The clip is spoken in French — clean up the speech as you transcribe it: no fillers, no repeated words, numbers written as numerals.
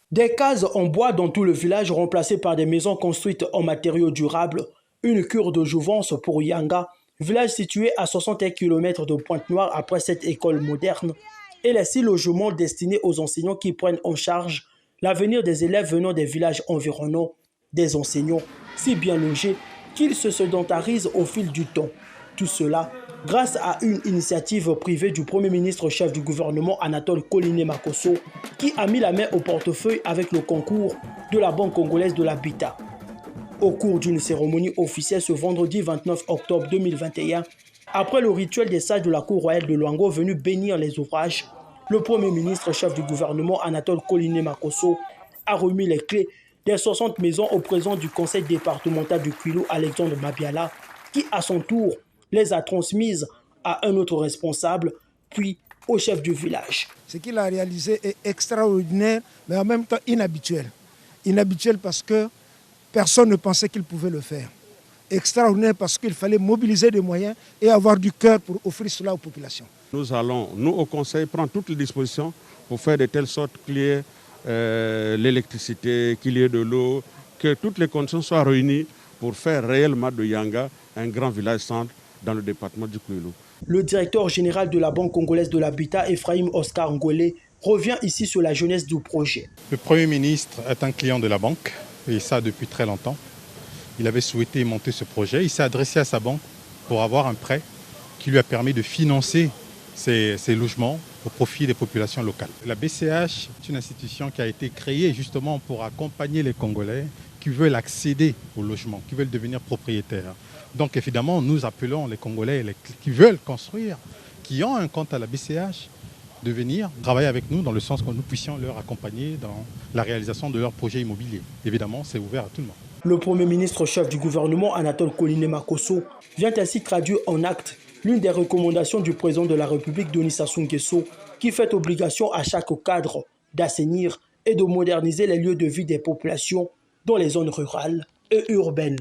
Des cases en bois dans tout le village remplacées par des maisons construites en matériaux durables, une cure de jouvence pour Yanga, village situé à 61 km de Pointe-Noire après cette école moderne, et les 6 logements destinés aux enseignants qui prennent en charge l'avenir des élèves venant des villages environnants, des enseignants si bien logés qu'ils se sédentarisent au fil du temps. Tout cela grâce à une initiative privée du Premier ministre chef du gouvernement Anatole Koliné Makosso qui a mis la main au portefeuille avec le concours de la Banque congolaise de l'habitat. Au cours d'une cérémonie officielle ce vendredi 29 octobre 2021, après le rituel des sages de la cour royale de Luango venu bénir les ouvrages, le Premier ministre chef du gouvernement Anatole Koliné Makosso a remis les clés des 60 maisons au président du conseil départemental du Kwilu, Alexandre Mabiala, qui à son tour les a transmises à un autre responsable, puis au chef du village. Ce qu'il a réalisé est extraordinaire, mais en même temps inhabituel. Inhabituel parce que personne ne pensait qu'il pouvait le faire. Extraordinaire parce qu'il fallait mobiliser des moyens et avoir du cœur pour offrir cela aux populations. Nous allons, nous au Conseil, prendre toutes les dispositions pour faire de telle sorte qu'il y ait l'électricité, qu'il y ait de l'eau, que toutes les conditions soient réunies pour faire réellement de Yanga un grand village-centre dans le département du Kwilu. Le directeur général de la Banque congolaise de l'habitat, Ephraim Oscar Ngolé, revient ici sur la jeunesse du projet. Le Premier ministre est un client de la banque, et ça depuis très longtemps. Il avait souhaité monter ce projet. Il s'est adressé à sa banque pour avoir un prêt qui lui a permis de financer ces logements au profit des populations locales. La BCH est une institution qui a été créée justement pour accompagner les Congolais qui veulent accéder au logement, qui veulent devenir propriétaires. Donc évidemment, nous appelons les Congolais qui veulent construire, qui ont un compte à la BCH, de venir travailler avec nous dans le sens que nous puissions leur accompagner dans la réalisation de leurs projets immobiliers. Évidemment, c'est ouvert à tout le monde. Le Premier ministre chef du gouvernement Anatole Koliné Makosso vient ainsi traduire en acte l'une des recommandations du président de la République Denis Sassou Nguesso qui fait obligation à chaque cadre d'assainir et de moderniser les lieux de vie des populations dans les zones rurales et urbaines.